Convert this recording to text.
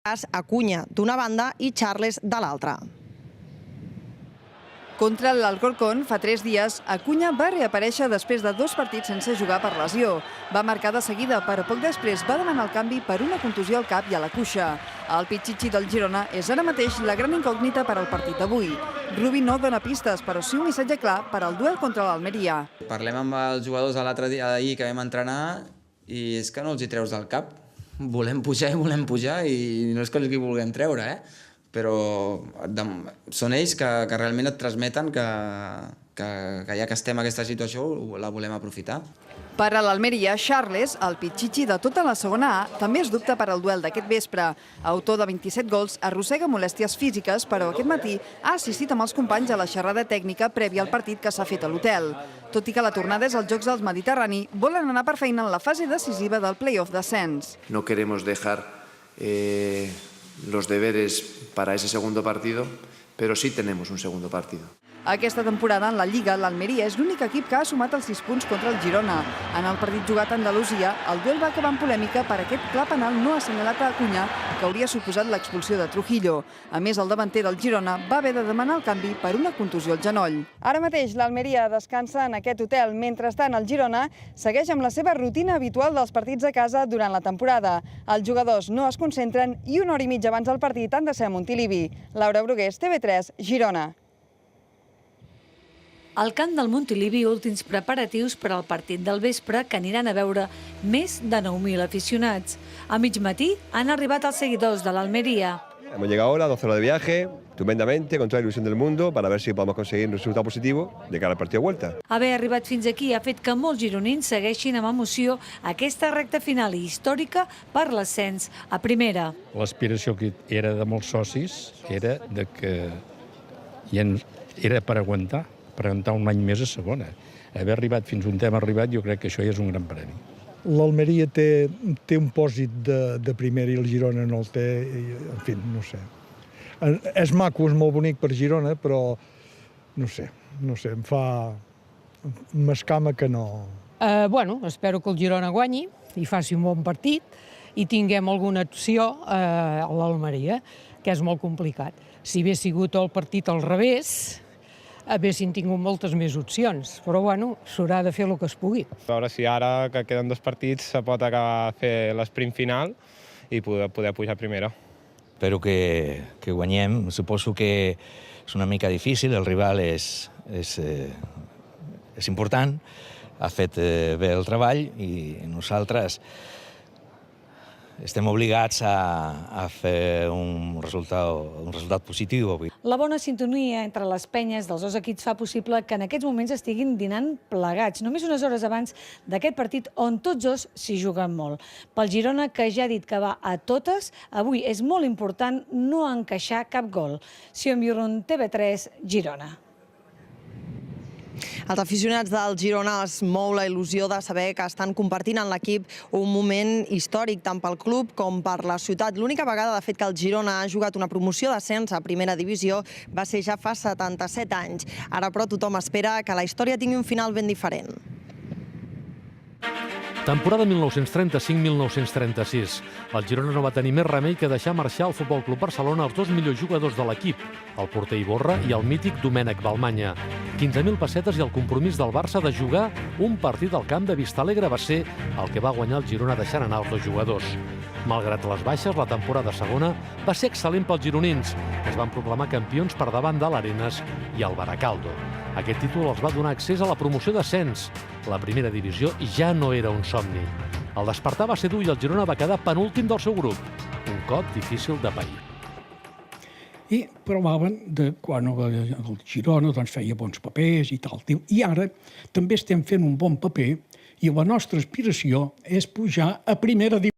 Acuña d'una banda i Charles de l'altra. Contra l'Alcorcón, fa 3 dies, Acuña va reaparèixer després de 2 partits sense jugar per lesió. Va marcar de seguida, però poc després va demanar el canvi per una contusió al cap i a la cuixa. El Pichichi del Girona és ara mateix la gran incògnita per al partit d'avui. Rubi no dona pistes, però sí un missatge clar per al duel contra l'Almeria. Parlem amb els jugadors l'altre dia d'ahir que vam entrenar i és que no els hi treus del cap. Volem pujar i no és que els hi vulguem treure, però són ells que realment et transmeten que ja que estem en aquesta situació la volem aprofitar. Per a l'Almeria, Charles, el Pichichi de tota la segona A, també es dubta per al duel d'aquest vespre. Autor de 27 gols, arrossega molèsties físiques, però aquest matí ha assistit amb els companys a la xerrada tècnica prèvia al partit que s'ha fet a l'hotel. Tot i que la tornada és als Jocs del Mediterrani, volen anar per feina en la fase decisiva del play-off d'ascens. No queremos dejar los deberes para ese segundo partido, pero sí tenemos un segundo partido. Aquesta temporada en la Lliga, l'Almeria és l'únic equip que ha sumat els 6 punts contra el Girona. En el partit jugat a Andalusia, el duel va acabar en polèmica per aquest clar penal no assenyalat a Acuña, que hauria suposat l'expulsió de Trujillo. A més, el davanter del Girona va haver de demanar el canvi per una contusió al genoll. Ara mateix, l'Almeria descansa en aquest hotel. Mentrestant, el Girona segueix amb la seva rutina habitual dels partits a casa durant la temporada. Els jugadors no es concentren i una hora i mitja abans del partit han de ser a Montilivi. Laura Brugués, TV3, Girona. Al camp del Montilivi, últims preparatius per al partit del vespre que aniran a veure més de 9.000 aficionats. A mig matí han arribat els seguidors de l'Almeria. Hemos llegado ahora, 12 horas de viaje, estupendamente, con toda la ilusión del mundo, para ver si podemos conseguir un resultado positivo de cara al partido de vuelta. Haver arribat fins aquí ha fet que molts gironins segueixin amb emoció aquesta recta final històrica per l'ascens a primera. L'aspiració que era de molts socis era que era per aguantar un any més a segona. Haver arribat fins on hem arribat, jo crec que això ja és un gran premi. L'Almeria té un pòsit de primera i el Girona no el té, en fi, no sé. És maco, és molt bonic per Girona, però no sé, m'escama que no. Espero que el Girona guanyi i faci un bon partit i tinguem alguna opció a l'Almeria, que és molt complicat. Si hagués sigut el partit al revés, haguessin tingut moltes més opcions, però s'haurà de fer el que es pugui. A veure si ara, que queden 2 partits, se pot acabar a fer l'esprint final i poder pujar primera. Espero que guanyem. Suposo que és una mica difícil, el rival és important, ha fet bé el treball i nosaltres estem obligats a fer un resultat positiu avui. La bona sintonia entre les penyes dels 2 equips fa possible que en aquests moments estiguin dinant plegats, només unes hores abans d'aquest partit on tots 2 s'hi juguen molt. Pel Girona, que ja ha dit que va a totes, avui és molt important no encaixar cap gol. Sion Biurrun, TV3, Girona. Els aficionats del Girona es mou la il·lusió de saber que estan compartint en l'equip un moment històric tant pel club com per la ciutat. L'única vegada, de fet, que el Girona ha jugat una promoció d'ascens a primera divisió va ser ja fa 77 anys. Ara, però, tothom espera que la història tingui un final ben diferent. Temporada 1935-1936. El Girona no va tenir més remei que deixar marxar al Futbol Club Barcelona els 2 millors jugadors de l'equip, el porter Iborra i el mític Domènec Balmanya. 15.000 pessetes i el compromís del Barça de jugar un partit al camp de Vistalegre va ser el que va guanyar el Girona deixant anar els 2 jugadors. Malgrat les baixes, la temporada segona va ser excel·lent pels gironins, que es van proclamar campions per davant de l'Arenas i el Baracaldo. Aquest títol els va donar accés a la promoció d'ascens. La primera divisió ja no era un somni. El despertar va ser dur i el Girona va quedar penúltim del seu grup. Un cop difícil de pair. I parlaven de quan el Girona feia bons papers i tal. I ara també estem fent un bon paper i la nostra aspiració és pujar a primera divisió.